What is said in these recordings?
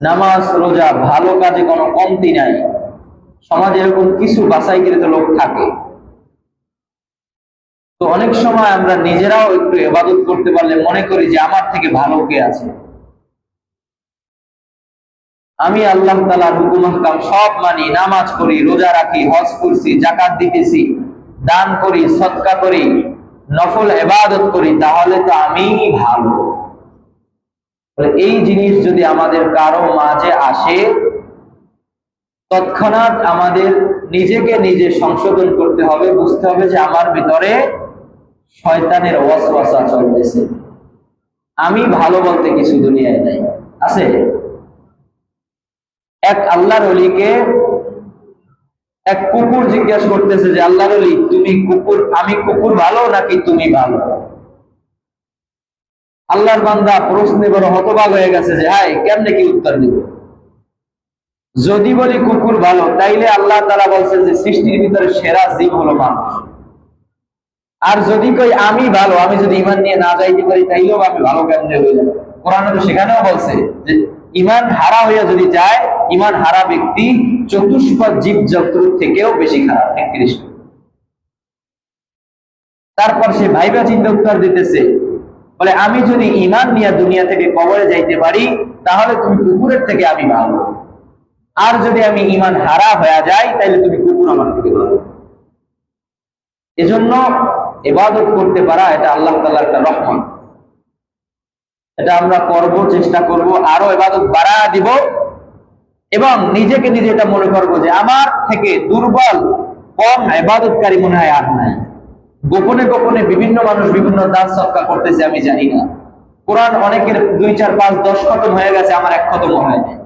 নামাজ রোজা ভালো কাজে কোনো কমতি নাই। সমাজে এরকম কিছু বাছাইকৃত লোক থাকে। তো অনেক সময় আমরা নিজেরাও একটু ইবাদত করতে পারলে মনে করি যে আমার থেকে ভালো কে আছে। আমি আল্লাহ তাআলার হুকুম আহকাম সব মানি, নামাজ পড়ি, রোজা রাখি, হজ করছি, যাকাত দিতেছি, দান করি, সদকা করি, নফল ইবাদত করি, তাহলে তো আমিই ভালো। এই জিনিস যদি আমাদের কারো মাঝে আসে, তৎক্ষণাৎ আমাদের নিজেকে নিজে সংশোধন করতে হবে, বুঝতে হবে যে আমার ভিতরে শয়তানের ওয়াসওয়াসা চলতেছে। আমি ভালো বলতে কিছু দুনিয়ায় নাই। আছে এক আল্লাহর ওলিকে এক কুকুর জিজ্ঞাসা করতেছে যে আল্লাহর ওলি, তুমি কুকুর, আমি কুকুর ভালো নাকি তুমি ভালো? আল্লাহর বান্দা প্রশ্নে বড় হতবাক হয়ে গেছে যে হাই কেমনে কি উত্তর দিব। যদি বলি কুকুর ভালো, তাইলে আল্লাহ তাআলা বলছেন যে সৃষ্টির ভিতরে সেরা জীব হলো মানুষ। আর যদি কই আমি ভালো, আমি যদি ঈমান নিয়ে না যাইতে পারি, তাইলেও আমি ভালো কেমনে হয়ে যাব? কোরআনে তো সেখানেও বলছে যে ঈমান হারা হইয়া যদি যায়, ঈমান হারা ব্যক্তি চতুষ্পদ জীবজন্তুর থেকেও বেশি খারাপ। নিকৃষ্ট। তারপর সে ভাইবা চিন্তা উত্তর দিতেছে, বলে আমি যদি ঈমান নিয়ে দুনিয়া থেকে কবরে যাইতে পারি, তাহলে তুমি কুকুরের থেকে আমি ভালো। আর যদি আমি ঈমান হারা হয়ে যাই, তাহলে তুমি কুকুর আমার থেকে ভালো। এজন্য ইবাদত করতে পারা এটা আল্লাহ তাআলার একটা রহমত। এটা আমরা করব, চেষ্টা করব, আরো ইবাদত বাড়ায় দিব এবং নিজেকে নিজে এটা মনে করব যে আমার থেকে দুর্বল, কম ইবাদতকারী মনে হয় আর নাই। গোপনে গোপনে বিভিন্ন মানুষ বিভিন্ন দান সদকা করতেছে, আমি জানি না। কোরআন অনেকের 2, 4, 5, 10 খতম হয়ে গেছে, আমার এক খতম হয় নাই।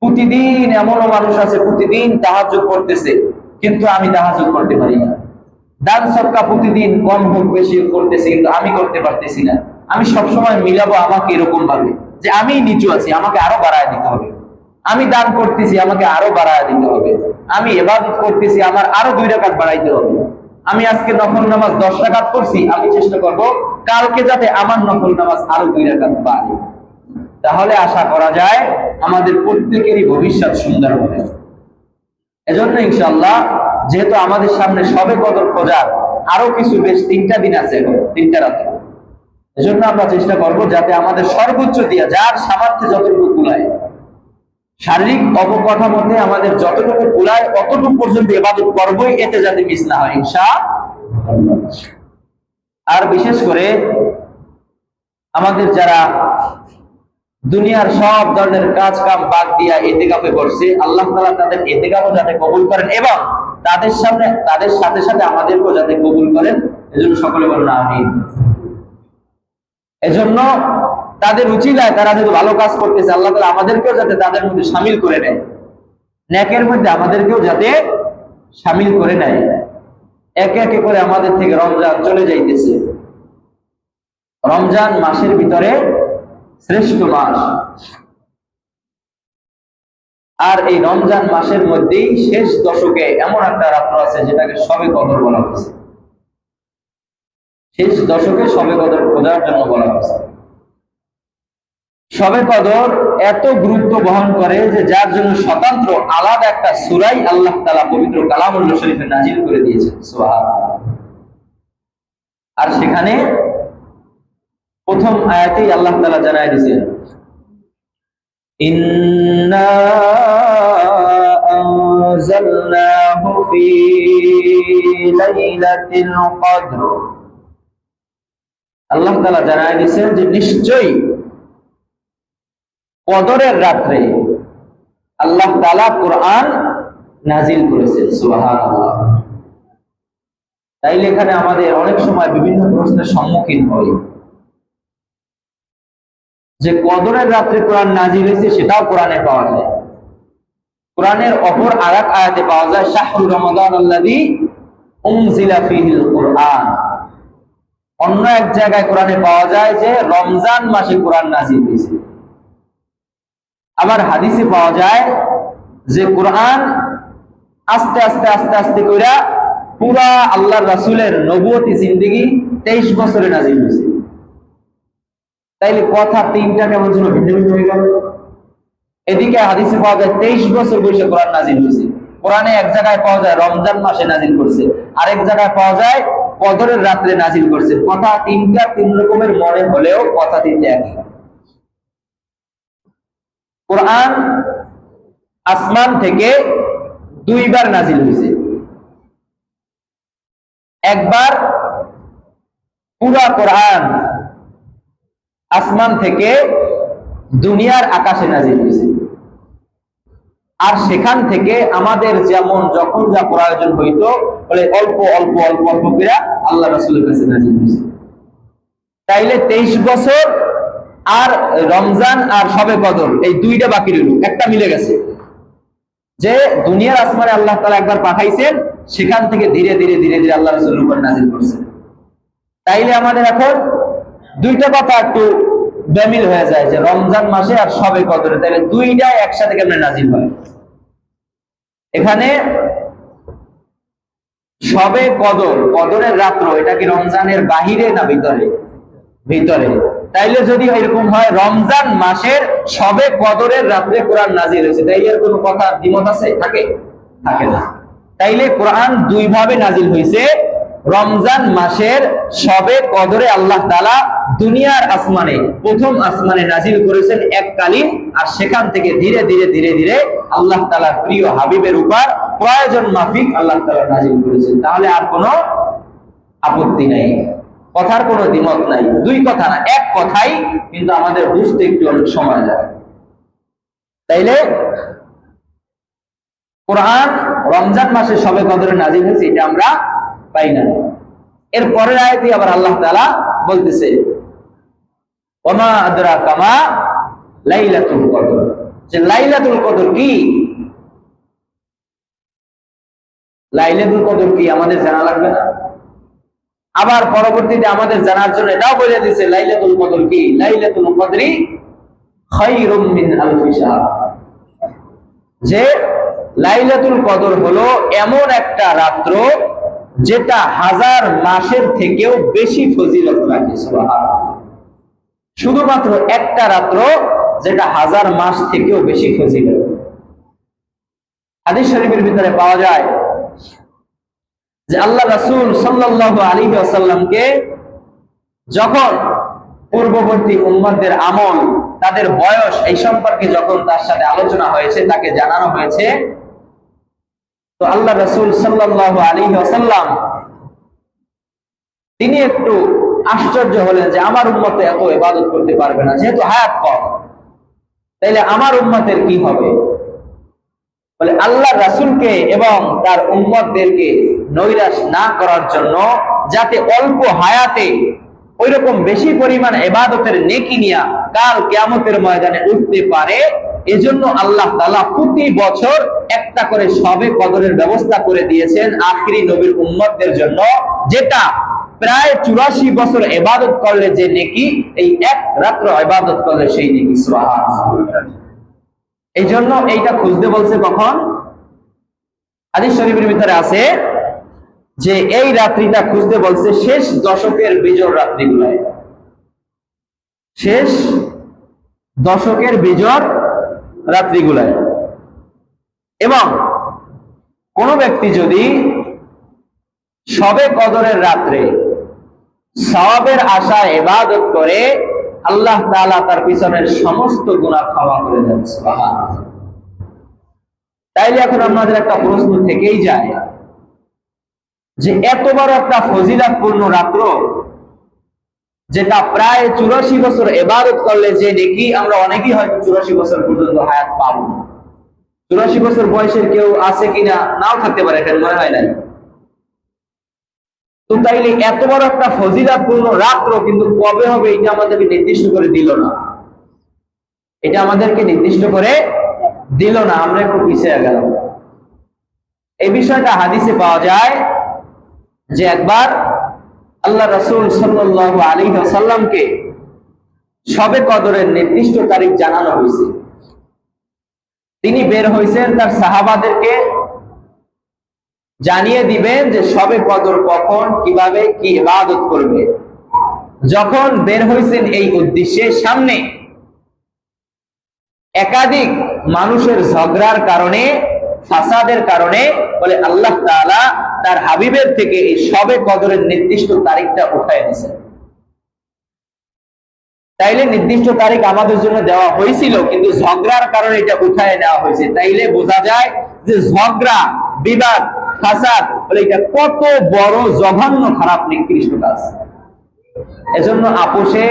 প্রতিদিন এমনও মানুষ আছে প্রতিদিন তাহাজ্জুদ করতেছে, কিন্তু আমি তাহাজ্জুদ করতে পারি না। দান সদকা প্রতিদিন কম হোক বেশি করতেছি, কিন্তু আমি করতে পারতেছি না। আমি সবসময় মিলাবো আমাকে এরকম ভাবে যে আমি নিচু আছি, আমাকে আরো বাড়ায় দিতে হবে। আমি দান করতেছি, আমাকে আরো বাড়ায় দিতে হবে। আমি ইবাদত করতেছি, আমার আরো 2 রাকাত বাড়াইতে হবে। আমি আজকে নফল নামাজ 10 রাকাত করছি, আমি চেষ্টা করব কালকে যাতে আমার নফল নামাজ আরো 2 রাকাত বাড়ে। তাহলে আশা করা যায় আমাদের প্রত্যেকেরই ভবিষ্যৎ সুন্দর হবে। এজন্য ইনশাআল্লাহ, যেহেতু আমাদের সামনে সবে কদর খোঁজার আরো কিছু বেশ 3টা দিন আছে, 3টা রাত, এজন্য আমরা চেষ্টা করব যাতে আমাদের সর্বোচ্চ দিয়া যার সামর্থ্যে যতটুকু কুলায়, শারীরিক অবকাঠামোতে আমাদের যতটুকু কুলায় অতটুকু পর্যন্ত ইবাদত করবই, এতে যাতে মিস না হয় ইনশাআল্লাহ। আর বিশেষ করে আমাদের যারা দুনিয়ার সব ধরনের কাজ কাম বাদ দিয়া ইতিকাফে বসছে, আল্লাহ তাআলা তাদের ইতিকাফও যাতে কবুল করেন এবং তাদের সাথে সাথে আমাদেরকেও যাতে কবুল করেন। এজন্য সকলে বলুন আমিন। এজন্য তাদের উচিলায় তারা যদি ভালো কাজ করতেছে, আল্লাহ তাআলা আমাদেরকেও যাতে তাদের মধ্যে শামিল করে নেয়, নেকের মধ্যে আমাদেরকেও যাতে শামিল করে নেয়। একে একে করে আমাদের থেকে রমজান চলে যাইতেছে। রমজান মাসের ভিতরে শ্রেষ্ঠ মাস, আর এই রমজান মাসের মধ্যেই শেষ দশকে এমন একটা রাত্র আছে যেটাকে শবে কদর বলা হয়েছে। শেষ দশকে শবে কদর খোঁজার জন্য বলা হয়েছে। শবে কদর এত গুরুত্ব বহন করে যে যার জন্য স্বতন্ত্র আলাদা একটা সূরাই আল্লাহ তাআলা পবিত্র কালামুল্লাহ শরীফে নাজিল করে দিয়েছেন। সুবহানাল্লাহ। আর সেখানে প্রথম আয়াতেই আল্লাহ তাআলা জানায় দিয়েছেন, ইন্না আনজালনাহু ফি লাইলাতিল কদর। আল্লাহ তাআলা জানায় দিয়েছেন যে নিশ্চয়ই কদরের রাত্রে আল্লাহ তাআলা কোরআন নাজিল করেছেন। সুবহানাল্লাহ। তাইলে এখানে আমাদের অনেক সময় বিভিন্ন প্রশ্নের সম্মুখীন হই যে কদরের রাত্রে কোরআন নাজিল হয়েছে, সেটাও কোরআনে পাওয়া যায়। কোরআনের অপর আরেক আয়াতে পাওয়া যায় শাহরু রমাদান আল্লাযী উনজিলা ফীহিল কুরআন। অন্য এক জায়গায় কোরআনে পাওয়া যায় যে রমজান মাসে কোরআন নাজিল হয়েছে। আবার হাদিসে পাওয়া যায় যে কোরআন আস্তে আস্তে আস্তে আস্তে কইরা পুরা আল্লাহর রাসূলের নবুয়তি জিন্দেগি 23 বছরে নাজিল হয়েছে। তাইলে কথা 3টা কেমন ছিল ভিন্ন ভিন্ন হয়ে গেল। এদিকে হাদিসে পাওয়া যায় 23 বছর বয়সে কোরআন নাজিল হয়েছে। কোরআনে এক জায়গায় পাওয়া যায় রমজান মাসে নাজিল করছে, আরেক জায়গায় পাওয়া যায় কদরের রাত্রে নাজিল করছে। কথা তিনটা তিন রকমের মনে হলেও কথা তিনটা একই। কোরআন আসমান থেকে দুইবার নাজিল হয়েছে। একবার পুরা কোরআন আসমান থেকে দুনিয়ার আকাশে নাজিল হয়েছে, আর সেখান থেকে আমাদের যেমন যখন যা প্রয়োজন হইতো বলে অল্প অল্প অল্প অল্প করে আল্লাহ রাসূলের কাছে নাজিল হয়েছে। তাইলে 23 বছর আর রমজান আর শবে কদর এই দুইটা বাকি রইল, একটা মিলে গেছে। যে দুনিয়ার আসমানে আল্লাহ তাআলা একবার পাঠাইছেন, সেখান থেকে ধীরে ধীরে ধীরে ধীরে আল্লাহ রাসূলের উপর নাজিল করছেন। তাইলে আমাদের এখন দুইটা কথা একটু বেমিল হয়ে যায়, যে রমজান মাসে আর শবে কদরে, তাইলে দুইটাই একসাথে কেমনে নাজিল হয়? এখানে শবে কদর, কদরের রাত্র, এটা কি রমজানের বাহিরে না ভিতরে? ভিতরে। তাইলে যদি এরকম হয় রমজান মাসের শবে কদরের রাত্রে কোরআন নাজিল হয়েছে, তাইলে এর কোনো কথা দ্বিমত আছে? থাকে না। তাইলে কোরআন দুই ভাবে নাজিল হয়েছে। রমজান মাসের শবে কদরে আল্লাহ তাআলা দুনিয়ার আসমানে প্রথম আসমানে নাজিল করেছেন এককালীন, আর সেখান থেকে ধীরে ধীরে ধীরে ধীরে আল্লাহ তাআলার প্রিয় হাবিবের উপর প্রয়োজন মাফিক আল্লাহ তাআলা নাজিল করেছেন। তাহলে আর কোনো আপত্তি নাই, কথার কোনো দ্বিমত নাই। দুই কথা না, এক কথাই, কিন্তু আমাদের বুঝতে একটু অনেক সময় লাগে। তাইলে কোরআন রমজান মাসে শবে কদরে নাজিল হয়েছে, এটা আমরা পাই না। এর পরের আয়াতে আবার আল্লাহ তাআলা বলতেছে ওমা আদরাকা মা লাইলাতুল কদর, যে লাইলাতুল কদর কি? লাইলাতুল কদর কি আমাদের জানা লাগবে না? আবার পরবর্তীতে আমাদের জানার জন্য এটাও বলে দিয়েছে লাইলাতুল কদর কি? লাইলাতুল কদরি খায়রুম মিন আলফি শাহর, যে লাইলাতুল কদর হলো এমন একটা রাত্র যেটা হাজার মাসের থেকেও বেশি ফজিলত রাখে। সুবহানাল্লাহ। শুধুমাত্র একটা রাত্র যেটা হাজার মাস থেকেও বেশি ফজিলত। হাদিস শরীফের ভিতরে পাওয়া যায় যে আল্লাহ রাসূল সাল্লাল্লাহু আলাইহি ওয়াসাল্লামকে যখন পূর্ববর্তী উম্মতদের আমল, তাদের বয়স, এই সম্পর্কে যখন তার সাথে আলোচনা হয়েছে, তাকে জানানো হয়েছে, তো আল্লাহ রাসূল সাল্লাল্লাহু আলাইহি ওয়াসাল্লাম তিনি একটু আশ্চর্য হলেন যে আমার উম্মত এত ইবাদত করতে পারবে না, যেহেতু হায়াত কম, তাইলে আমার উম্মতের কি হবে? বলে আল্লাহ রাসূলকে এবং তার উম্মতদেরকে নৈরাশ না করার জন্য, যাতে অল্প হায়াতে ওইরকম বেশি পরিমাণ ইবাদতের নেকি নিয়া কাল কিয়ামতের ময়দানে উঠতে পারে, এজন্য আল্লাহ তাআলা প্রতি বছর একটা করে শবে কদরের ব্যবস্থা করে দিয়েছেন আখিরি নবীর উম্মতদের জন্য, যেটা প্রায় 84 বছর ইবাদত করলে যে নেকি, এই এক রাত্র ইবাদত করলে সেই নেকি। সুবহানাল্লাহ। এই জন্য এইটা খুঁজতে বলছে কখন? হাদিস শরীফের ভিতরে আছে যে এই রাত্রিটা খুঁজতে বলছে শেষ দশকের বিজোড় রাত্রিগুলায়, শেষ দশকের বিজোড় রাত্রিগুলায়। এবং কোন ব্যক্তি যদি শবে কদরের রাত্রে সওয়াবের আশায় ইবাদত করে, আল্লাহ তাআলা তার পিছনের সমস্ত গুনাহ ক্ষমা করে দেন। সুবহানাল্লাহ। তাইলে এখন আমাদের একটা প্রশ্ন থেকেই যায় যে এত বড় একটা ফজিলতপূর্ণ রাত্র, যেটা প্রায় 84 বছর ইবাদত করলে যে নেকি, আমরা অনেকেই হয়তো 84 বছর পর্যন্ত হায়াত পাবো না। 84 বছর বয়সের কেউ আছে কিনা, নাও থাকতে পারে, এটা মনে হয় নাই। তো তাইলে এত বড় একটা ফজিলতপূর্ণ রাত্র কিন্তু কবে হবে এটা আমাদেরকে নির্দিষ্ট করে দিল না, এটা আমাদেরকে নির্দিষ্ট করে দিল না, আমরা একটু পিছিয়ে গেলাম। এই বিষয়টা হাদিসে পাওয়া যায় যে একবার আল্লাহ রাসূল সাল্লাল্লাহু আলাইহি ওয়াসাল্লামকে শবে কদরের নির্দিষ্ট তারিখ জানানো হয়েছে। তিনি বের হয়েছেন তার সাহাবাদেরকে জানিয়ে দিবেন যে শবে কদর কখন, কিভাবে, কি ইবাদত করবে। যখন বের হয়েছেন এই উদ্দেশ্যে, সামনে একাধিক মানুষের ঝগড়ার কারণে, ফাসাদের কারণে বলে আল্লাহ তাআলা তার হাবিবের থেকে এই শবে কদরের নির্দিষ্ট তারিখটা উঠায় দিয়েছেন। তাইলে নির্দিষ্ট তারিখ আমাদের জন্য দেওয়া হয়েছিল, কিন্তু ঝগড়ার কারণে এটা উঠায় নেওয়া হয়েছে। তাইলে বোঝা যায় যে ঝগড়া, বিবাদ, ফাসাদ বলে এটা কত বড় জঘন্য খারাপ নিকৃষ্ট কাজ। এজন্য আপোষে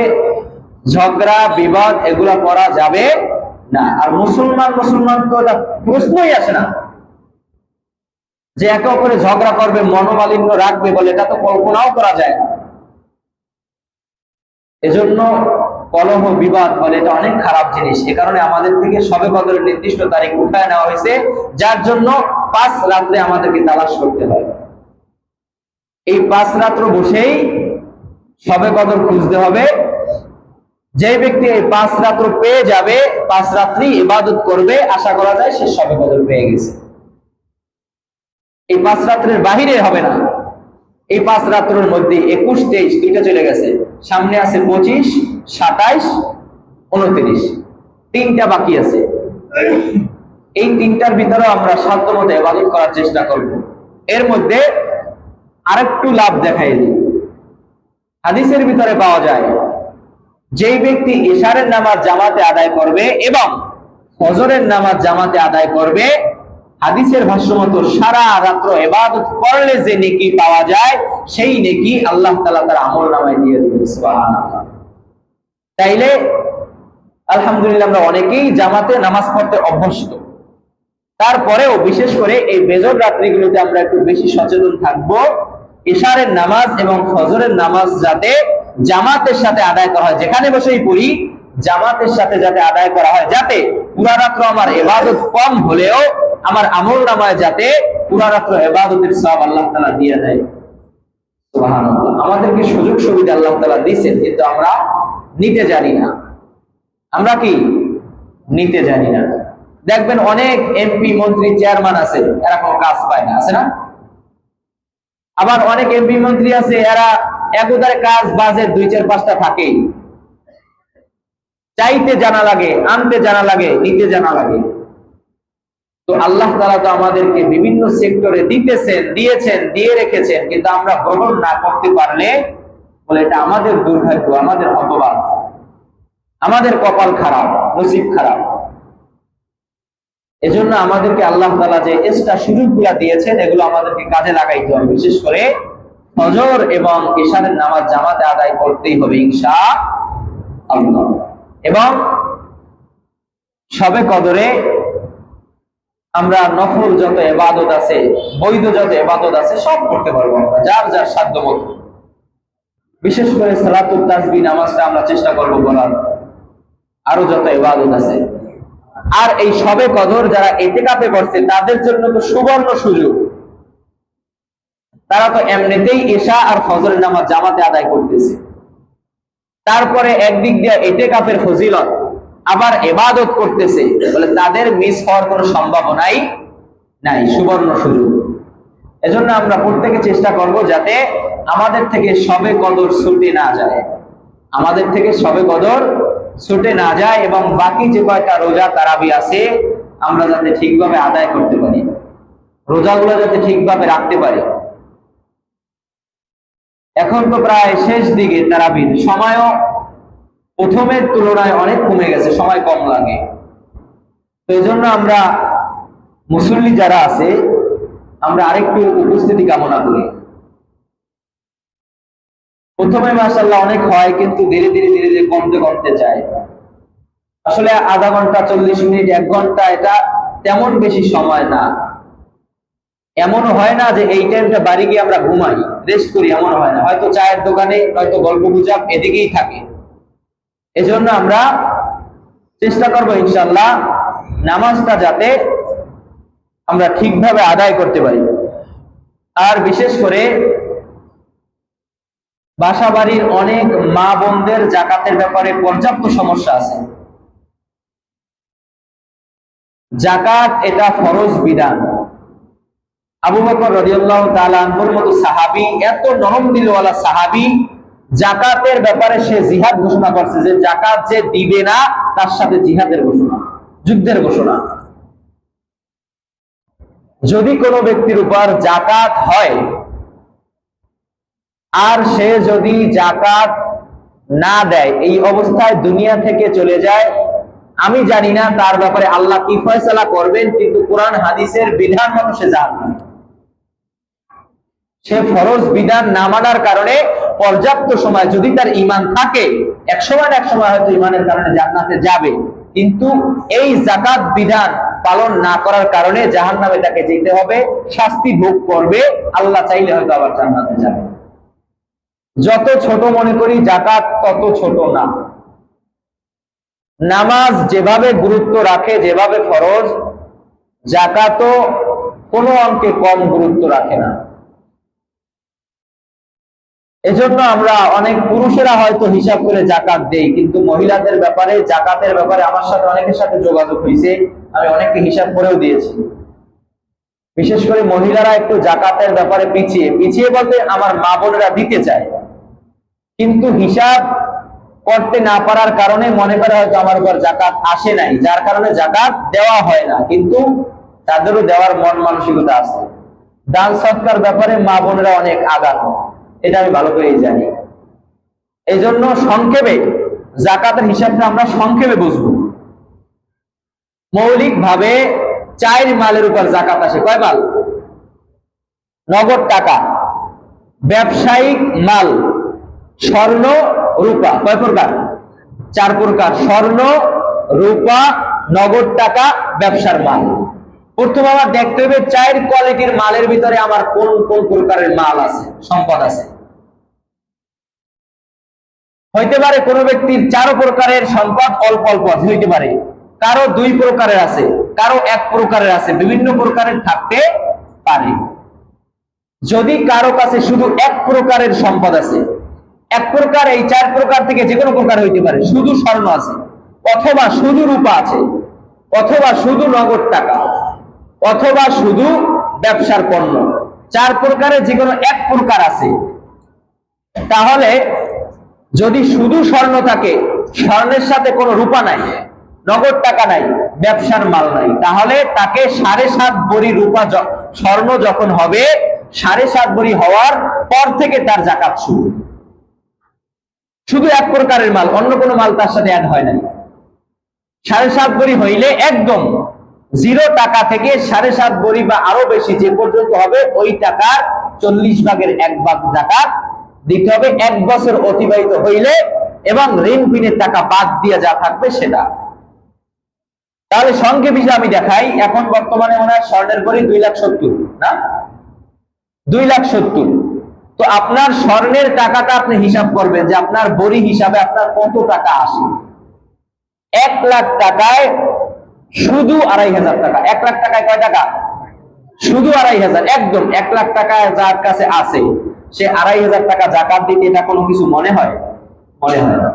ঝগড়া, বিবাদ এগুলা করা যাবে না। আর মুসলমান তো এটা প্রশ্নই আসে না যে একে অপরে ঝগড়া করবে, মনোমালিন্য রাখবে, বলে এটা তো কল্পনাও করা যায় না। এজন্য কলহ, বিবাদ বলে এটা অনেক খারাপ জিনিস। এ কারণে আমাদের থেকে শবে কদরের নির্দিষ্ট তারিখ উঠায় নেওয়া হয়েছে, যার জন্য 5 রাত্রে আমাদেরকে তালাশ করতে হয়। এই 5 রাত্র বসেই শবে কদর খুঁজতে হবে। যে ব্যক্তি এই 5 রাত্র পেয়ে যাবে, 5 রাত্রি ইবাদত করবে, আশা করা যায় সে শবে কদর পেয়ে গেছে। এই 5 রাত্রের বাহিরে হবে না। এই 5 রাত্রের মধ্যে 21, 23 দুইটা চলে গেছে, সামনে আছে 25, 27, 29, 3টা বাকি আছে। এই 3টার ভিতরে আমরা সাধ্যমতো ইবাদত করার চেষ্টা করব। এর মধ্যে আরেকটু লাভ দেখাই দিই। হাদিসের ভিতরে পাওয়া যায় যেই ব্যক্তি ইশারের নামাজ জামাতে আদায় করবে এবং ফজরের নামাজ জামাতে আদায় করবে, হাদিসের ভাষ্যমত সারা রাত্র ইবাদত করলে যে নেকি পাওয়া যায়, সেই নেকি আল্লাহ তাআলা তার আমলনামায় দিয়ে দিবেন। সুবহানাল্লাহ। তাইলে আলহামদুলিল্লাহ আমরা অনেকেই জামাতে নামাজ পড়তে অভ্যস্ত। তারপরেও বিশেষ করে এই বেজর রাত্রিগুলোতে আমরা একটু বেশি সচেতন থাকবো। ইশারের নামাজ এবং ফজরের নামাজ যাতে জামাতের সাথে আদায় করা হয়, যেখানে বসেই পড়ি জামাতের সাথে যাতে আদায় করা হয়, যাতে পুরা রাত্র আমার ইবাদত কম হলেও আমার আমলনামায় যাতে পুরা রাত্র ইবাদতের সওয়াব আল্লাহ তাআলা দিয়ে দেয়। সুবহানাল্লাহ। আমাদেরকে সুযোগ সুবিধা আল্লাহ তাআলা দিয়েছেন, কিন্তু আমরা নিতে জানি না। আমরা কি নিতে জানি না। দেখবেন অনেক এমপি, মন্ত্রী, চেয়ারম্যান আছে, এরা কোনো কাজ পায় না, আছে না? আবার অনেক এমপি, মন্ত্রী আছে, এরা একদারে কাজ বাজে 2, 4, 5টা থাকেই। চাইতে জানা লাগে, আনতে জানা লাগে, নিতে জানা লাগে। তো আল্লাহ তাআলা তো আমাদেরকে বিভিন্ন সেক্টরে দিয়েছেন, দিয়ে রেখেছেন, কিন্তু আমরা গ্রহণ না করতে পারলে বলে এটা আমাদের দুর্ভাগ্য, আমাদের হতভাগ, আমাদের কপাল খারাপ, নসিব খারাপ। এজন্য আমাদেরকে আল্লাহ তাআলা যে এক্সট্রা সুযোগগুলো দিয়েছেন, এগুলো আমাদেরকে কাজে লাগাইতে হবে। বিশেষ করে ফজর এবং ইশারের নামাজ জামাতে আদায় করতেই হবে ইনশাআল্লাহ। এবং শবে কদরে আমরা নফল যত ইবাদত আছে, বৈধ যত ইবাদত আছে সব করতে পারবো আমরা, যার যার সাধ্য মতো। বিশেষ করে সালাতুত তাসবিহ নামাজটা আমরা চেষ্টা করব করার, আরো যত ইবাদত আছে। আর এই শবে কদর যারা ইতিকাফে করছে তাদের জন্য তো সুবর্ণ সুযোগ। তারা তো এমনিতেই ইশা আর ফজরের নামাজ জামাতে আদায় করতেছে, তারপরে একদিক দিয়ে ইতিকাফের ফজিলত, আবার ইবাদত করতেছে, বলে তাদের মিস হওয়ার কোনো সম্ভাবনাই নাই, সুবর্ণ সুযোগ। এজন্য আমরা প্রত্যেকে চেষ্টা করব যাতে আমাদের থেকে শবে কদর ছুটে না যায়, আমাদের থেকে শবে কদর ছুটে না যায়, এবং বাকি যে কয়টা রোজা তারাবি আছে আমরা যাতে ঠিকভাবে আদায় করতে পারি, রোজাগুলো যাতে ঠিকভাবে রাখতে পারি। এখন তো প্রায় শেষ দিকে, তারাবির সময়ও প্রথমের তুলনায় অনেক কমে গেছে, সময় কম লাগে। তো এই জন্য আমরা মুসল্লি যারা আছে আমরা আরেকটু উপস্থিতি কামনা করি। প্রথমে মাশাআল্লাহ অনেক হয়, কিন্তু ধীরে ধীরে কমতে কমতে যায়। আসলে আধা ঘন্টা, 40 মিনিট, 1 ঘন্টা এটা তেমন বেশি সময় না। এমন হয় না যে এই টাইমটা বাড়ি গিয়ে আমরা ঘুমাই, রেস্ট করি, এমন হয় না। হয়তো চায়ের দোকানে, হয়তো গল্প গুজব এদিকেই থাকে। এজন্য আমরা চেষ্টা করবো ইনশাআল্লাহ নামাজটা যাতে আমরা ঠিকভাবে আদায় করতে পারি। আর বিশেষ করে বাসা বাড়ির অনেক মা বোনদের যাকাতের ব্যাপারে পর্যাপ্ত সমস্যা আছে। যাকাত এটা ফরজ বিধান। আবু বকর রাদিয়াল্লাহু তাআলা আনহুর মতো সাহাবী, এত নরম দিলওয়ালা সাহাবী, যাকাতের ব্যাপারে সে জিহাদ ঘোষণা করছে যে যাকাত যে দিবে না তার সাথে জিহাদের ঘোষণা। যুদ্ধের ঘোষণা। যদি কোনো ব্যক্তির উপর যাকাত হয় আর সে যদি যাকাত না দেয়, এই অবস্থায় দুনিয়া থেকে চলে যায়, আমি জানি না তার ব্যাপারে আল্লাহ কি ফয়সালা করবেন, কিন্তু কোরআন হাদিসের বিধান মতো সে জাহান্নামী। সে ফরজ বিধান না মানার কারণে পর্যাপ্ত সময় যদি তার ঈমান থাকে, এক সময় হয়তো ঈমানের কারণে জান্নাতে যাবে, কিন্তু এই যাকাত বিধান পালন না করার কারণে জাহান্নামে তাকে যেতে হবে, শাস্তি ভোগ করবে। আল্লাহ চাইলে হয়তো আবার জান্নাতে যাবে। যত ছোট মনে করি যাকাত তত ছোট না। নামাজ যেভাবে গুরুত্ব রাখে, যেভাবে ফরজ, যাকাতও কোনো অঙ্কে কম গুরুত্ব রাখে না। এজন্য আমরা অনেক পুরুষেরা হয়তো হিসাব করে যাকাত দেই, কিন্তু মহিলাদের ব্যাপারে, যাকাতের ব্যাপারে আমার সাথে অনেকের সাথে যোগাযোগ হয়েছে, আমি অনেককে হিসাব করেও দিয়েছি। বিশেষ করে মহিলারা একটু যাকাতের ব্যাপারে পিছিয়ে বলতে আমার মা বোনেরা দিতে চায়, কিন্তু হিসাব করতে না পারার কারণে মনে করে হয়তো আমার উপর যাকাত আসে নাই, যার কারণে যাকাত দেওয়া হয় না, কিন্তু তাদেরও দেওয়ার মন মানসিকতা আছে। দান সৎকার ব্যাপারে মা বোনেরা অনেক আগানো, এটা আমি ভালো করেই জানি। এই জন্য সংক্ষেপে যাকাতের হিসাবটা আমরা সংক্ষেপে বুঝবো। মৌলিক ভাবে 4 মালের উপর যাকাত আসে। কয় মাল? নগদ টাকা, ব্যবসায়িক মাল, স্বর্ণ, রূপা। কয় প্রকার? 4 প্রকার। স্বর্ণ, রূপা, নগদ টাকা, ব্যবসার মাল। প্রথমে আমার দেখতে হবে 4 কোয়ালিটির মালের ভিতরে আমার কোন কোন প্রকারের মাল আছে, সম্পদ আছে। হইতে পারে কোন ব্যক্তির 4 প্রকারের সম্পদ অল্প অল্প হইতে পারে, কারো 2 প্রকারের আছে, কারো 1 প্রকারের আছে, বিভিন্ন প্রকারের থাকতে পারে। যদি কারো কাছে শুধু 1 প্রকারের সম্পদ আছে, 1 প্রকার, এই 4 প্রকার থেকে যে কোনো প্রকার হইতে পারে, শুধু স্বর্ণ আছে, অথবা শুধু রূপা আছে, অথবা শুধু নগদ টাকা, অথবা শুধু ব্যবসার পণ্য, 4 প্রকারের যে কোনো 1 প্রকার আছে, তাহলে যদি শুধু স্বর্ণ থাকে, স্বর্ণের সাথে কোনো রূপা নাই, নগদ টাকা নাই, ব্যবসার মাল নাই, তাহলে তাকে 7.5 ভরি রূপা স্বর্ণ যখন হবে, 7.5 ভরি হওয়ার পর থেকে তার যাকাত শুরু। শুধু 1 প্রকারের মাল, অন্য কোনো মাল তার সাথে অ্যাড হয় নাই। 7.5 ভরি হইলে একদম 0 টাকা থেকে 7.5 ভরি বা আরো বেশি যে পর্যন্ত হবে, ওই টাকার 40 ভাগের 1 ভাগ যাকাত দিতে হবে 1 বছর অতিবাহিত হইলে, এবং ঋণ পিনের টাকা বাদ দিয়ে যা থাকবে সেটা। তাহলে সংক্ষেপে আমি দেখাই, এখন বর্তমানে মনে হয় স্বর্ণের ভরি 2,70,000 না, 2,70,000। তো আপনার স্বর্ণের টাকাটা আপনি হিসাব করবেন যে আপনার ভরি হিসাবে আপনার কত টাকা আসে। 1 লাখ টাকায় শুধু 2,500 টাকা। 1 লাখ টাকায় কয় টাকা? শুধু 2,500। একদম 1 লাখ টাকা যার কাছে আছে, সে 2,500 টাকা যাকাত দিতে এটা কোনো কিছু মনে হয়? মনে হয় না।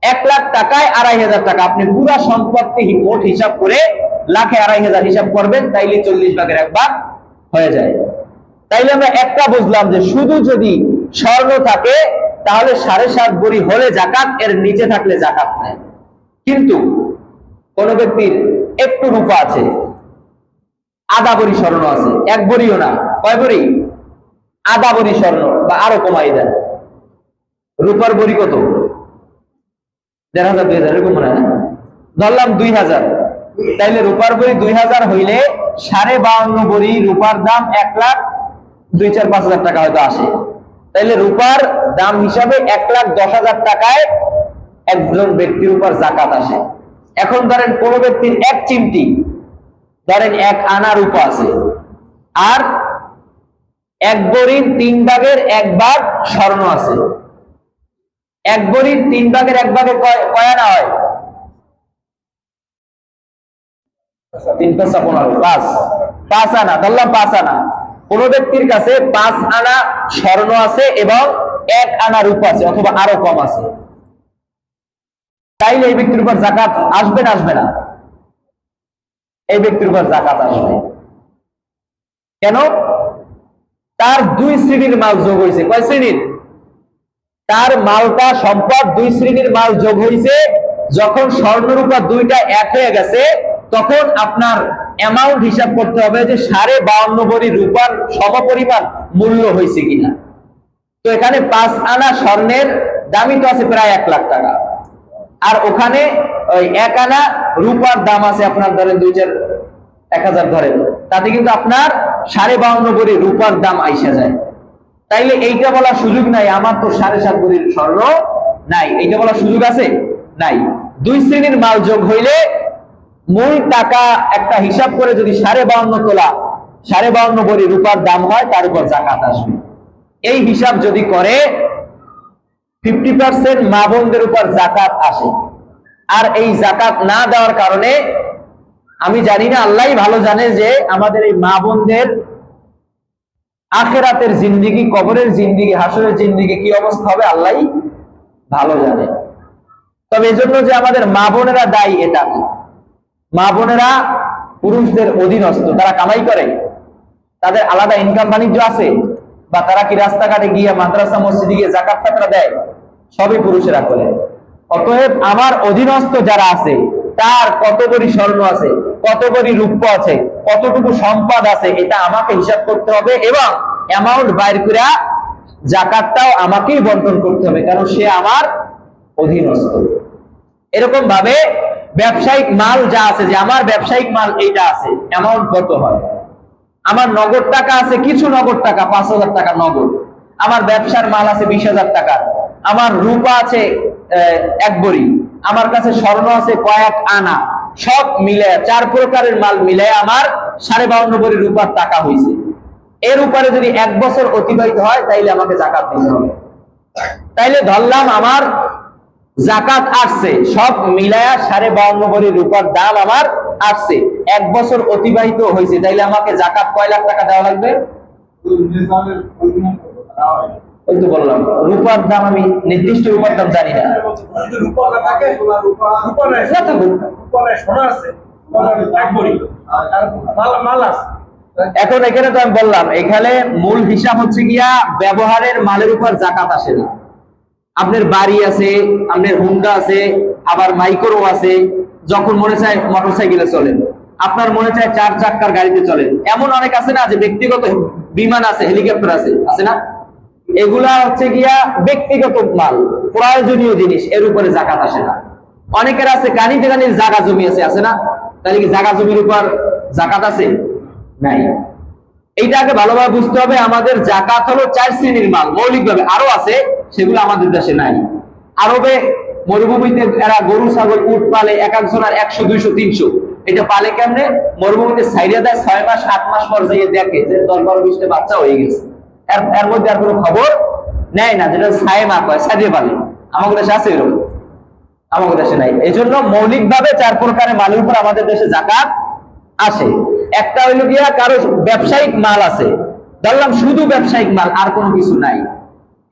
1 লাখ টাকায় 2,500 টাকা, আপনি পুরো সম্পত্তি মোট হিসাব করে লাখে 2,500 হিসাব করবেন, তাইলে 40 ভাগের 1 ভাগ হয়ে যায়। তাইলে আমরা একটা বুঝলাম যে শুধু যদি স্বর্ণ থাকে তাহলে 7.5 ভরি হলে যাকাত, এর নিচে থাকলে যাকাত নাই। কিন্তু কোন ব্যক্তির একটু রূপা আছে, আধা ভরি স্বর্ণ আছে, 1 ভরিও না, কয় ভরি? আধা ভরি স্বর্ণ, বা আরো কমাই দেন। রূপার ভরি কত? 1,500 2,000 এরকম মনে হয়, ধরলাম 2,000। তাইলে রূপার ভরি 2,000 হইলে 52.5 ভরি রূপার দাম 1,02,4,5,000 টাকা হয়তো আসে। তাইলে রূপার দাম হিসাবে 1,10,000 টাকায় একজন ব্যক্তির উপর যাকাত আসে। এখন ধরেন কোন ব্যক্তির 1 চিমটি, ধরেন 1 আনা রূপা আছে, আর 1 ভরির 3 ভাগের 1 ভাগ স্বর্ণ আছে। 1 ভরির 3 ভাগের 1 ভাগে কয় আনা হয়? 3 × 5 5 আনা, ধরলাম 5 আনা। কোন ব্যক্তির কাছে 5 আনা স্বর্ণ আছে এবং 1 আনা রূপা আছে, অথবা আরো কম আছে, তাইলে এই ব্যক্তির উপর যাকাত আসবে না আসবে না? এই ব্যক্তির উপর যাকাত আসবে। কেন? তার 2 শ্রেণীর মাল যোগ হয়েছে। কয় শ্রেণীর? তার মালটা, সম্পদ 2 শ্রেণীর মাল যোগ হয়েছে। যখন স্বর্ণ রূপা 2টা এক হয়ে গেছে, তখন আপনার অ্যামাউন্ট হিসাব করতে হবে যে 52.5 ভরি রূপার সমপরিমাণ মূল্য হয়েছে কিনা। তো এখানে 5 আনা স্বর্ণের দামই তো আছে প্রায় 1 লাখ টাকা, আর ওখানে ওই 1 আনা রূপার দাম আছে আপনার ধরেন 1,000 ধরেন, তাতে কিন্তু আপনার 52.5 ভরি রূপার দাম আইসা যায়। তাইলে এইটা বলার সুযোগ নাই আমার তো 7.5 ভরির স্বর্ণ নাই, এইটা বলার সুযোগ আছে? নাই। দুই শ্রেণীর মাল যোগ হইলে মূল টাকা একটা হিসাব করে যদি 52.5 তোলা 52.5 ভরি রূপার দাম হয়, তার উপর যাকাত আসবে। এই হিসাব যদি করে 50% মা বোনদের উপর যাকাত আসে। আর এই যাকাত না দেওয়ার কারণে আমি জানি না, আল্লাহই ভালো জানে যে আমাদের এই মা বোনদের আখিরাতের জিন্দেগি, কবরের জিন্দেগি, হাসরের জিন্দেগি কি অবস্থা হবে আল্লাহই ভালো জানে। তবে এজন্য যে আমাদের মা বোনেরা দায়ী এটা না। মা বোনেরা পুরুষদের অধীনস্থ, তারা কামাই করে, তাদের আলাদা ইনকাম বাণিজ্য আছে, বা তারা কি রাস্তাঘাটে গিয়ে মাদ্রাসা মসজিদে গিয়ে যাকাত ফাতরা দেয়? সবই পুরুষেরা করে। অতএব আমার অধীনস্থ যারা আছে তার কত ভরি স্বর্ণ আছে, কত ভরি রূপ্য আছে, কতটুকু সম্পদ আছে, এটা আমাকে হিসাব করতে হবে এবং অ্যামাউন্ট বাইর করে যাকাতটাও আমাকেই বন্টন করতে হবে, কারণ সে আমার অধীনস্থ। এরকম ভাবে ব্যবসায়িক মাল যা আছে, যে আমার ব্যবসায়িক মাল এইটা আছে, অ্যামাউন্ট কত হয়? আমার নগদ টাকা আছে, কিছু নগদ টাকা 5,000 টাকা নগদ, আমার ব্যবসার মাল আছে 20,000 টাকা, আমার রূপা আছে 1 ভরি, আমার কাছে স্বর্ণ আছে কয়েক আনা, সব মিলে 4 প্রকারের মাল মিলে আমার 52.5 ভরি রূপার টাকা হয়েছে। এর উপরে যদি 1 বছর অতিবাহিত হয় তাইলে আমাকে যাকাত দিতে হবে। তাইলে ধরলাম আমার যাকাত আসছে, সব মিলায়া 52.5 ভরি রূপার দাম আমার আসছে, 1 বছর অতিবাহিত হয়েছে, তাইলে আমাকে যাকাত কয় লাখ টাকা দেওয়া লাগবে? ওই তো বললাম রূপার দাম, আমি নির্দিষ্ট রূপার দাম জানি না। এখন এখানে তো আমি বললাম, এখানে মূল হিসাব হচ্ছে গিয়া ব্যবহারের মালের উপর যাকাত আসে না। আপনার বাড়ি আছে, আপনার হুন্ডা আছে, আবার মাইক্রো আছে, যখন মনে চায় মোটরসাইকেলে চলেন, আপনার মনে চায় 4 চাক্কার গাড়িতে চলেন, এমন অনেক আছে না যে ব্যক্তিগত বিমান আছে, হেলিকপ্টার আছে, আছে না? এগুলা হচ্ছে গিয়া ব্যক্তিগত মাল, প্রয়োজনীয় জিনিস, এর উপরে যাকাত আসে না। অনেকের আছে কানিতে কানির জায়গা জমি আছে, আছে না? তাহলে কি জায়গা জমির উপর যাকাত আছে? নাই। এইটাকে ভালোভাবে বুঝতে হবে। আমাদের যাকাত হলো 4 শ্রেণীর মাল মৌলিকভাবে, আরো আছে, সেগুলো আমাদের দেশে নাই। আরবে মরুভূমিতে এরা গরু ছাগল উট পালে, এক একজনের 100 200 300। এটা পালে কেমনে? মরুভূমিতে ছাইড়া দেয়, 6 মাস 8 মাস পর যাইয়ে দেখে যে 10 12 20টা বাচ্চা হয়ে গেছে, এর মধ্যে আর কোনো খবর নেয় না, যেটা ছাইমা কয়, ছাইড়ে পালে। আমাদের দেশে আছে এরকম? আমাদের দেশে নাই। এই জন্য মৌলিকভাবে 4 প্রকারের মালের উপর আমাদের দেশে যাকাত আসে। একটা হইল গিয়া কারো ব্যবসায়িক মাল আছে, ধরলাম শুধু ব্যবসায়িক মাল, আর কোনো কিছু নাই,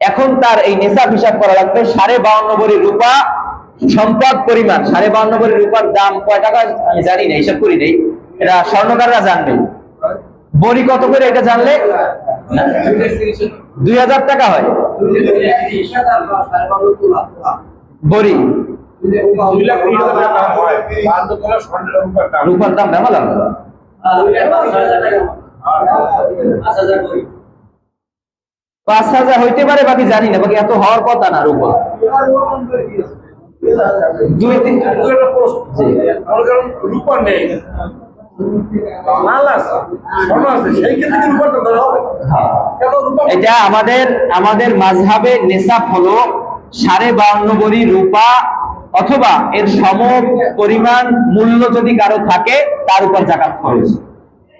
এখন তার এই নিসাব হিসাব করা লাগবে 52.5 ভরি রূপা সম্পদ পরিমাণ। 52.5 ভরি রূপার দাম কয় টাকা আমি জানি না, হিসাব করি নেই, এটা স্বর্ণকাররা জানবে। ভরি কত করে এটা জানলে 2,000 টাকা হয় ভরি। রূপার দাম বেমালাম 5,000 হইতে পারে, বাকি জানি না, বাকি এত হওয়ার কথা না। রূপা 2-3 রূপা নেই, এটা আমাদের মাযহাবে নিসাব হলো 52.5 ভরি রূপা, অথবা এর সম পরিমাণ মূল্য যদি কারো থাকে তার উপর যাকাত খরচ।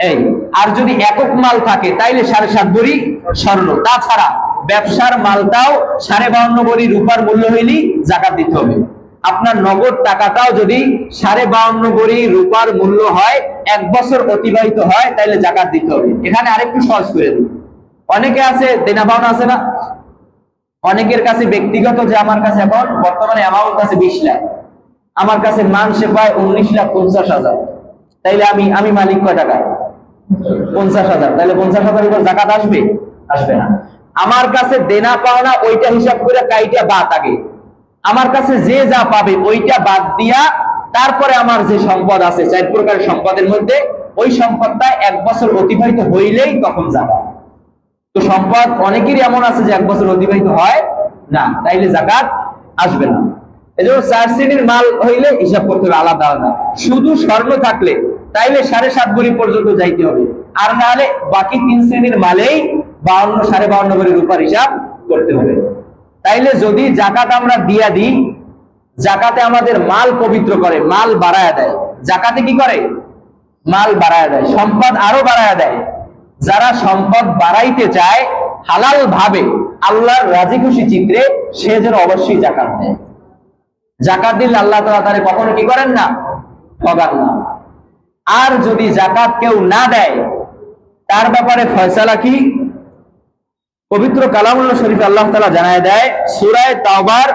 এই আর যদি একক মাল থাকে তাইলে 7.5 ভরি স্বর্ণ। তাছাড়া ব্যবসার মালটাও 52.5 ভরি রূপার মূল্য হইলেই যাকাত দিতে হবে। আপনার নগদ টাকাটাও যদি 52.5 ভরি রূপার মূল্য হয়, 1 বছর অতিবাহিত হয়, তাইলে যাকাত দিতে হবে। এখানে আরেকটু সহজ করে দিই, অনেকে আছে দেনা পাওনা আছে না, অনেকের কাছে ব্যক্তিগত, যে আমার কাছে এখন বর্তমানে অ্যামাউন্ট আছে 20 লাখ, আমার কাছে মান সে পায় 19,50,000, তাইলে আমি মালিক কয় টাকা? 50,000। তাহলে 50,000 উপর যাকাত আসবে? আসবে না। আমার কাছে দেনা পাওনা ওইটা হিসাব করে কাইটা বাদ, আগে আমার কাছে যে যা পাবে ওইটা বাদ দিয়া তারপরে আমার যে সম্পদ আছে 4 প্রকারের সম্পদের মধ্যে ওই সম্পদটা 1 বছর অতিবাহিত হইলেই তখন যাকাত। তো সম্পদ অনেকেরই এমন আছে যে 1 বছর অতিবাহিত হয় না, তাইলে যাকাত আসবে না। এজন্য 4 শ্রেণীর মাল হইলে হিসাব করতে হবে আলাদা আলাদা। শুধু স্বর্ণ থাকলে তাইলে 7.5 ভরি পর্যন্ত যাইতে হবে, আর না হলে বাকি 3 শ্রেণীর মালেই 52 52.5 ভরির উপর হিসাব করতে হবে। তাইলে যদি যাকাত আমরা দিয়া দিই, যাকাতে আমাদের মাল পবিত্র করে, মাল বাড়ায়া দেয়। যাকাতে কি করে? মাল বাড়ায়া দেয়, সম্পদ আরো বাড়ায়া দেয়। যারা সম্পদ বাড়াইতে চায় হালাল ভাবে আল্লাহর রাজি খুশি চিত্রে, সে যেন অবশ্যই যাকাত দেয়। যাকাত দিলে আল্লাহ তাআলা তারে কখনো কি করেন না? ঠগান না। আর যদি যাকাত কেউ না দেয়, তার ব্যাপারে ফয়সালা কি? পবিত্র কালামুল্লাহ শরীফে আল্লাহ তাআলা জানায় দেয় সূরা তাওবার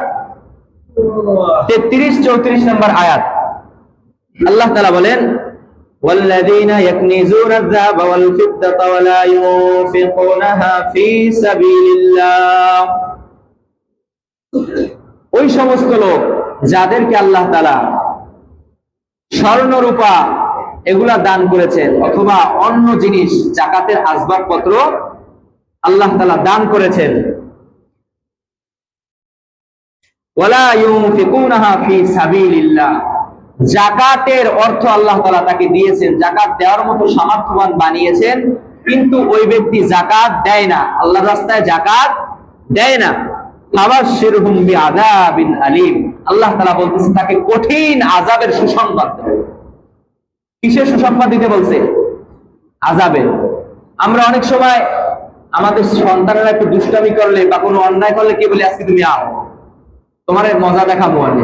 33-34 নম্বর আয়াত। আল্লাহ তাআলা বলেন, والذين يكنزون الذهب والفضة ولا ينفقونها في سبيل الله। ওই সমস্ত লোক যাদেরকে আল্লাহ তাআলা স্বর্ণ রূপা এগুলা দান করেছেন, অথবা অন্য জিনিস যাকাতের আসবাবপত্র আল্লাহ তাআলা দান করেছেন, ওয়ালা ইউনফিকুনাহা ফি সাবিলিল্লাহ, যাকাতের অর্থ আল্লাহ তাআলা তাকে দিয়েছেন, যাকাত দেওয়ার মতো সামর্থ্যবান বানিয়েছেন, কিন্তু ওই ব্যক্তি যাকাত দেয় না, আল্লাহর রাস্তায় যাকাত দেয় না, ফাবাশশিরহুম বিআযাবিন আলীম, আল্লাহ তাআলা বলতেছেন তাকে কঠিন আযাবের সুসংবাদ দেবে। কিসের সুসংবাদ দিতে বলছে? আযাবের। আমরা অনেক সময় আমাদের সন্তানেরা একটু দুষ্টামি করলে বা কোনো অন্যায় করলে কি বলি? আজকে তুমি আও, তোমার মজা দেখাবো। আমি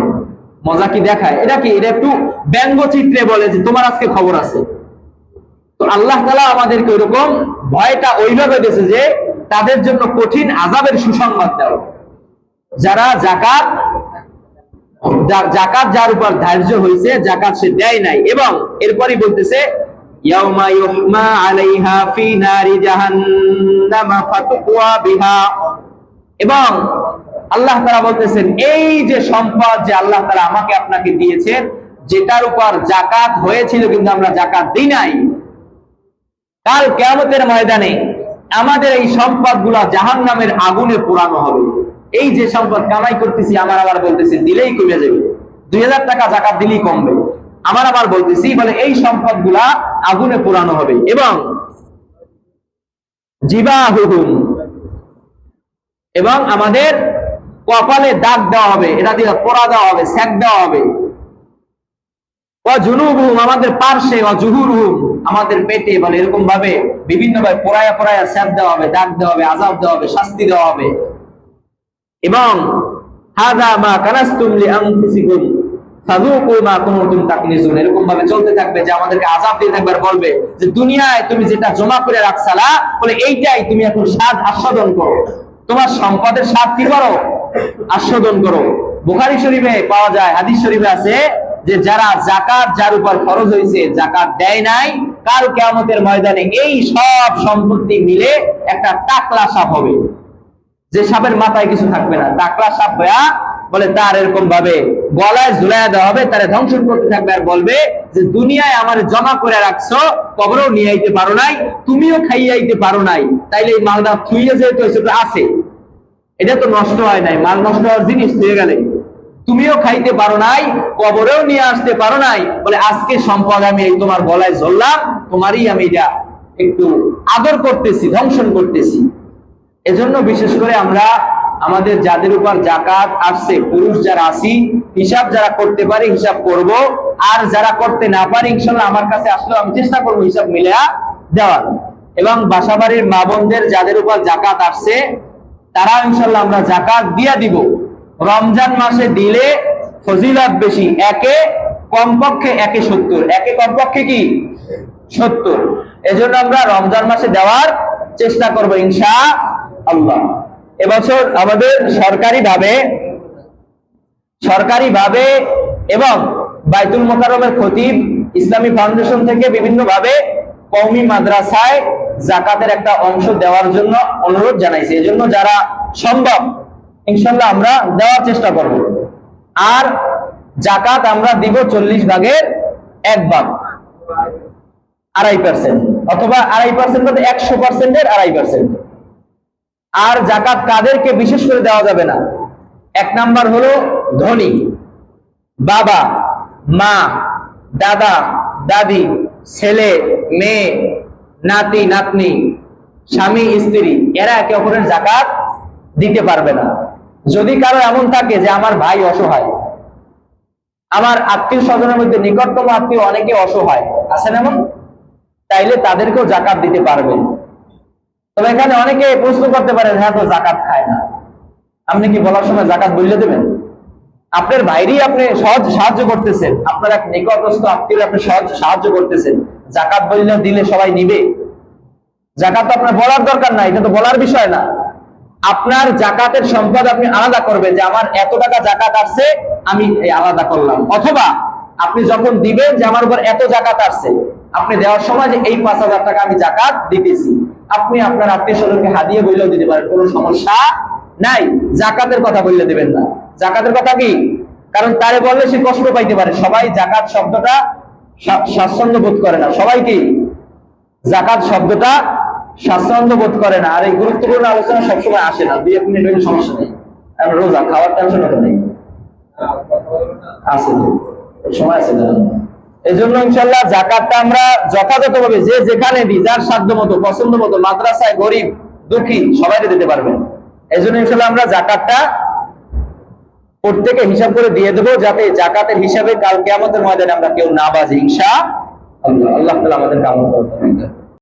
মজা কি দেখায়? এটা কি? এটা একটু ব্যঙ্গচিত্রে বলে যে তোমার আজকে খবর আছে। তো আল্লাহ তাআলা আমাদেরকে ওইরকম ভয়টা ওইভাবে দিয়েছে যে তাদের জন্য কঠিন আযাবের সুসংবাদ দেওয়া। যারা যাকাত যার উপর ধার্য হয়েছে, যাকাত সে দেয় নাই, এবং এরপরই বলতেছে ইয়াউমা ইউহমা আলাইহা ফি নারি জাহান্নাম ফাতুকওয়া বিহা, এবং আল্লাহ তাআলা বলতেছেন এই যে সম্পদ যে আল্লাহ তাআলা আমাকে আপনাকে দিয়েছেন, যেটার উপর যাকাত হয়েছিল কিন্তু আমরা যাকাত দিই নাই, কাল কিয়ামতের ময়দানে আমাদের এই সম্পদগুলো জাহান্নামের আগুনে পোড়ানো হবে। এই যে সম্পদ কামাই করতেছি, আমার আবার বলতেছি দিলেই কমে যাবে, 2000 টাকা যাকাত দিলেই কমবে, আমার আবার বলতেছি বলে এই সম্পদগুলা আগুনে পোড়ানো হবে, এবং জিবাহুহুম, এবং আমাদের কপালে দাগ দেওয়া হবে, এটা দিয়ে পোড়া দেওয়া হবে, সেক দেওয়া হবে, ওয়াজুনুবুহুম, আমাদের পার্শ্বে, ওয়াজুহুরুহুম, আমাদের পেটে, বলে এরকম ভাবে বিভিন্ন ভাবে পোড়ায়া পোড়ায়া সেক দেওয়া হবে, দাগ দেওয়া হবে, আযাব দেওয়া হবে, শাস্তি দেওয়া হবে। এবং হাযা মা কানাসতুম লিআনফুসিকুম ফাযুকু মা কুনতুম তাকনিজুন, এরকম ভাবে চলতে থাকবে যে আমাদেরকে আযাব দিয়ে একবার বলবে যে দুনিয়ায় তুমি যেটা জমা করে রাখছালা, বলে এইটাই তুমি এখন স্বাদ আস্বাদন করো, তোমার সম্পদের স্বাদ কি করো? আস্বাদন করো। বুখারী শরীফে পাওয়া যায়, হাদিস শরীফে আছে যে যারা যাকাত যার উপর ফরজ হয়েছে যাকাত দেয় নাই, কাল কিয়ামতের ময়দানে এই সব সম্পত্তি মিলে একটা টাকলা সাপ হবে, যে সাপের মাথায় কিছু থাকবে না, টাকলা সাপ হইয়া বলে তার এরকম ভাবে গলায় ঝুলাইয়া দেওয়া হবে, তারে ধ্বংসন করতে থাকবে, আর বলবে যে দুনিয়ায় আমার জমা করে রাখছো, কবরেও নিয়ে আইতে পারো নাই, তুমিও খাইয়ে আইতে পারো নাই, তাইলে এই মালটা থুইয়ে যেহেতু আছে, এটা তো নষ্ট হয় নাই, মাল নষ্ট হওয়ার জিনিস হয়ে গেলে তুমিও খাইতে পারো নাই, কবরেও নিয়ে আসতে পারো নাই, বলে আজকে সম্পদ আমি এই তোমার গলায় ঝুললাম, তোমারই আমি এটা একটু আদর করতেছি, ধ্বংসন করতেছি। এজন্য বিশেষ করে আমরা আমাদের যাদের উপর যাকাত আসছে, পুরুষ যারা আছি, হিসাব যারা করতে পারি হিসাব করব, আর যারা করতে না পারি ইনশাআল্লাহ আমার কাছে আসলেও আমি চেষ্টা করব হিসাব মিলিয়ে দেওয়ার। এবং বাসাবাড়ির মা বোনদের যাদের উপর যাকাত আসছে তারা ইনশাআল্লাহ আমরা যাকাত দিয়া দিব। রমজান মাসে দিলে ফজিলত বেশি, একে কমপক্ষে 170, একে কমপক্ষে কি 70, এজন্য আমরা রমজান মাসে দেওয়ার চেষ্টা করব ইনশাআল্লাহ। এবছর আমাদের সরকারিভাবে এবং বাইতুল মোকাররমের খতিব ইসলামী ফাউন্ডেশন থেকে বিভিন্ন ভাবে কওমি মাদ্রাসায় যাকাতের একটা অংশ দেওয়ার জন্য অনুরোধ জানাইছে। এজন্য যারা সম্ভব ইনশাআল্লাহ আমরা দেওয়ার চেষ্টা করব। আর জাকাত আমরা দিব 40 ভাগের 1 ভাগ, 2.5%, অথবা 2.5% বলতে 100%-এর 2.5%। আর জাকাত কাদেরকে বিশেষ করে দেওয়া যাবে না? 1 নাম্বার হলো ধনী, বাবা, মা, দাদা, দাদি, ছেলে, মেয়ে, নাতি, নাতনি, স্বামী, স্ত্রী, এরা একে অপরের জাকাত দিতে পারবে না। যদি কারো এমন থাকে যে আমার ভাই অসহায়, আমার আত্মীয় স্বজনের মধ্যে নিকটতম আত্মীয় অনেকে অসহায় আছেন এমন, তাইলে তাদেরকেও জাকাত দিতে পারবেন। তবে এখানে অনেকে প্রশ্ন করতে পারেন, হ্যাঁ তো জাকাত খায় না, আপনি কি বলার সময় জাকাত বলে দেবেন? আপনার ভাইরই আপনি সহজ সাহায্য করতেছেন, আপনার এক নিকটস্থ আত্মীয় আপনি সহজ সাহায্য করতেছেন, জাকাত বললে দিলে সবাই নিবে? জাকাত আপনার বলার দরকার নাই, এটা তো বলার বিষয় না। আপনার জাকাতের সম্পদ আপনি আলাদা করবেন, যে আমার এত টাকা জাকাত আসছে আমি আলাদা করলাম। অথবা আপনি যখন দিবেন যে আমার উপর এত জাকাত আসছে, আপনি দেওয়ার সময় যে এই 5,000 টাকা আমি জাকাত দিতেছি, আপনি আপনার আত্মীয় স্বজনকে হাদিয়ে বললেও দিতে পারেন, কোনো সমস্যা নাই। জাকাতের কথা বললে দিবেন না। জাকাতের কথা কি? কারণ তারে বললে সে কষ্ট পাইতে পারে। সবাই জাকাত শব্দটা স্বাচ্ছন্দ্য বোধ করে না, সবাই কি জাকাত শব্দটা স্বাচ্ছন্দ্য বোধ করে না। আর এই গুরুত্বপূর্ণ আলোচনা সবসময় আসে না, 2-1 মিনিট হলে সমস্যা নেই। রোজা খাওয়ার টেনশন তো নেই, আছে তো সময় আছে না। এই জন্য ইনশাল্লাহ জাকাতটা আমরা যথাযথভাবে যে যেখানে দিই, যার সাধ্য মতো পছন্দ মতো, মাদ্রাসায়, গরিব, দুঃখী সবাইকে দিতে পারবেন। এই জন্য ইনশাল্লাহ আমরা জাকাতটা প্রত্যেকে হিসাব করে দিয়ে দেবো, যাতে জাকাতের হিসাবে কাল কিয়ামতের ময়দানে আমরা কেউ না বাজি ইনশাআল্লাহ। আল্লাহ তাআলা আমাদের কামনা করতে